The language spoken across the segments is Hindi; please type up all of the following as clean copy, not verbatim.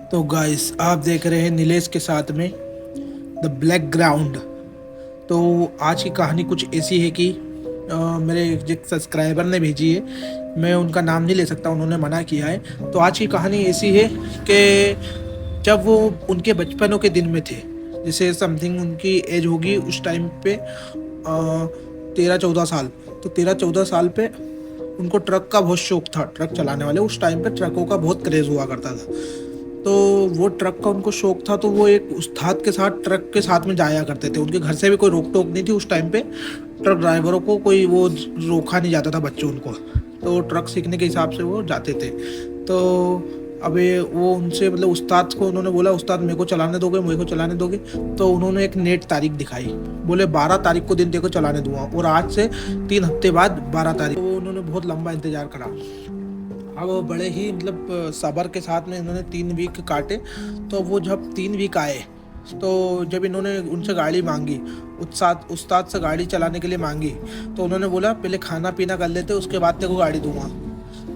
तो गाइस आप देख रहे हैं नीलेश के साथ में द ब्लैक ग्राउंड। तो आज की कहानी कुछ ऐसी है कि मेरे एक सब्सक्राइबर ने भेजी है। मैं उनका नाम नहीं ले सकता, उन्होंने मना किया है। तो आज की कहानी ऐसी है कि जब वो उनके बचपनों के दिन में थे, जैसे समथिंग उनकी एज होगी उस टाइम पे 13-14 साल। तो 13-14 साल पे उनको ट्रक का बहुत शौक था, ट्रक चलाने वाले। उस टाइम पे ट्रकों का बहुत क्रेज़ हुआ करता था। तो वो ट्रक का उनको शौक था, तो वो एक उस्ताद के साथ ट्रक के साथ में जाया करते थे। उनके घर से भी कोई रोक टोक नहीं थी उस टाइम पे। ट्रक ड्राइवरों को कोई वो रोका नहीं जाता था, बच्चों उनको। तो ट्रक सीखने के हिसाब से वो जाते थे। तो अबे वो उनसे मतलब उस्ताद को उन्होंने बोला, उस्ताद मेरे को चलाने दोगे, मेरे को चलाने दोगे? तो उन्होंने एक नेट तारीख दिखाई, बोले 12 तारीख को दिन देखो चलाने दूंगा। और आज से 3 हफ्ते बाद 12 तारीख। तो उन्होंने बहुत लंबा इंतजार करा। अब वो बड़े ही मतलब सब्र के साथ में इन्होंने 3 वीक काटे। तो वो जब 3 वीक आए, तो जब इन्होंने उनसे गाड़ी मांगी, उस्ताद से गाड़ी चलाने के लिए मांगी, तो उन्होंने बोला पहले खाना पीना कर लेते, उसके बाद तेरे को गाड़ी दूंगा।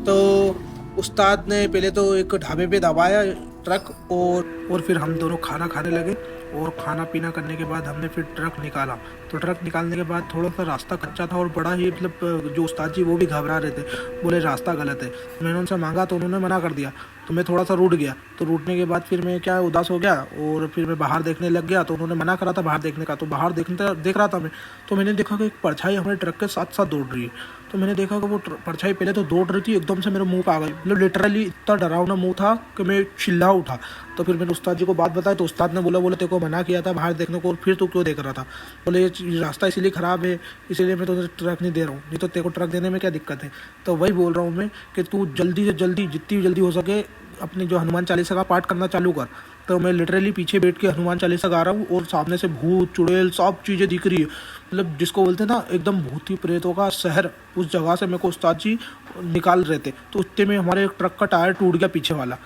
तो उस्ताद ने पहले तो एक ढाबे पे दबाया ट्रक, और फिर हम दोनों खाना खाने लगे। और खाना पीना करने के बाद हमने फिर ट्रक निकाला। तो ट्रक निकालने के बाद थोड़ा सा रास्ता कच्चा था और बड़ा ही मतलब जो उस्ताद जी वो भी घबरा रहे थे, बोले रास्ता गलत है। मैंने उनसे मांगा तो उन्होंने मना कर दिया। तो मैं थोड़ा सा रूठ गया। तो रूठने के बाद फिर मैं क्या उदास हो गया और फिर मैं बाहर देखने लग गया। तो उन्होंने मना करा था बाहर देखने का, तो बाहर देख रहा था मैं। तो मैंने देखा कि एक परछाई हमारे ट्रक के साथ साथ दौड़ रही है। तो मैंने देखा कि वो परछाई पहले तो दौड़ रही थी, एकदम से मेरे मुंह पे आ गई। मतलब लिटरली इतना डरावना मुंह था कि मैं चिल्ला उठा। तो फिर मैंने उस्ताद जी को बात बताई। तो उस्ताद ने बोला तेरे को मना किया था बाहर देखने को, और फिर तू क्यों देख रहा था? बोले ये रास्ता इसीलिए ख़राब है, इसीलिए मैं तुझे ट्रक नहीं दे रहा हूँ, नहीं तो तेरे को ट्रक देने में क्या दिक्कत है। तो वही बोल रहा हूँ मैं कि तू जल्दी से जल्दी, जितनी जल्दी हो सके, अपनी जो हनुमान चालीसा का पाठ करना चालू कर। तो मैं लिटरली पीछे बैठ के हनुमान चालीसा गा रहा हूँ और सामने से भूत चुड़ैल सब चीज़ें दिख रही है। मतलब जिसको बोलते हैं ना एकदम भूती प्रेतों का शहर, उस जगह से मेरे को उस्ताद जी निकाल रहे थे। तो उतने में हमारे एक ट्रक का टायर टूट गया पीछे वाला।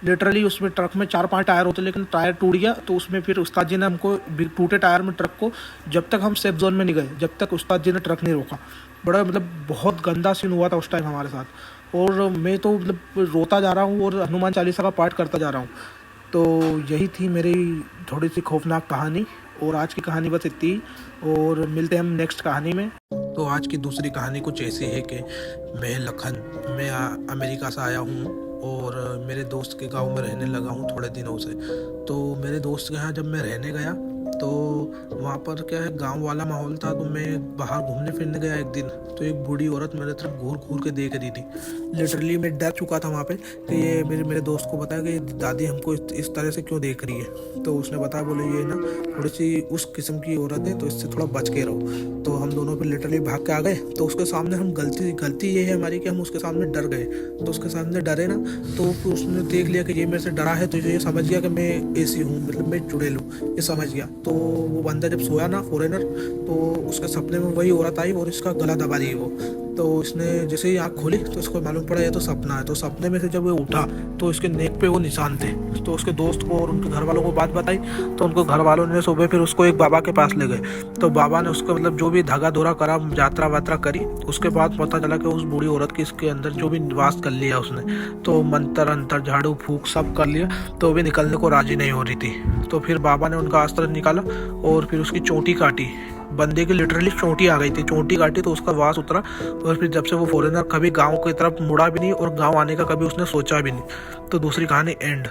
लिटरली उसमें ट्रक में 4-5 टायर होते, लेकिन टायर टूट गया। तो उसमें फिर उस्ताद जी ने हमको टूटे टायर में ट्रक को, जब तक हम सेफ जोन में नहीं गए, जब तक उस्ताद जी ने ट्रक नहीं रोका। बड़ा मतलब बहुत गंदा सीन हुआ था उस टाइम हमारे साथ। और मैं तो मतलब रोता जा रहा हूँ और हनुमान चालीसा का पाठ करता जा रहा हूँ। तो यही थी मेरी थोड़ी सी खौफनाक कहानी। और आज की कहानी बस इतनी, और मिलते हैं हम नेक्स्ट कहानी में। तो आज की दूसरी कहानी कुछ ऐसी है कि मैं अमेरिका से आया हूँ और मेरे दोस्त के गांव में रहने लगा हूँ थोड़े दिनों से। तो मेरे दोस्त के यहाँ जब मैं रहने गया, तो वहाँ पर क्या है, गांव वाला माहौल था। तो मैं बाहर घूमने फिरने गया एक दिन, तो एक बूढ़ी औरत मेरे तरफ घूर घूर के देख रही थी। लिटरली मैं डर चुका था वहाँ पे कि ये मेरे दोस्त को बताया कि दादी हमको इस तरह से क्यों देख रही है। तो उसने बताया, बोले ये ना थोड़ी सी उस किस्म की औरत है, तो इससे थोड़ा बच के रहो। तो हम दोनों पे लिटरली भाग के आ गए। तो उसके सामने हम गलती ये है हमारी कि हम उसके सामने डर गए। तो उसके सामने डरे ना, तो उसने देख लिया कि ये मेरे से डरा है, तो ये समझ गया कि मैं ऐसी हूँ, मतलब मैं चुड़ैल हूँ, ये समझ गया। तो वो बंदा जब सोया ना, फॉरेनर, तो उसके सपने में वही औरत आई और इसका गला दबा रही है वो। तो इसने जैसे ही आँख खोली तो इसको मालूम पड़ा ये तो सपना है। तो सपने में से जब वो उठा तो इसके नेक पे वो निशान थे। तो उसके दोस्त को और उनके घर वालों को बात बताई। तो उनको घर वालों ने सुबह फिर उसको एक बाबा के पास ले गए। तो बाबा ने उसको मतलब जो भी धागा धोरा करा, यात्रा वात्रा करी। उसके बाद पता चला कि उस बूढ़ी औरत की इसके अंदर जो भी निवास कर लिया उसने, तो मंत्र अंतर झाड़ू फूक सब कर लिया। तो भी निकलने को राजी नहीं हो रही थी। तो फिर बाबा ने उनका अस्त्र निकाला और फिर उसकी चोटी काटी। बंदे की लिटरली चोटी आ गई थी, चोटी काटी तो उसका वास उतरा। और फिर जब से वो फॉरेनर कभी गांव की तरफ मुड़ा भी नहीं और गांव आने का कभी उसने सोचा भी नहीं। तो दूसरी कहानी एंड।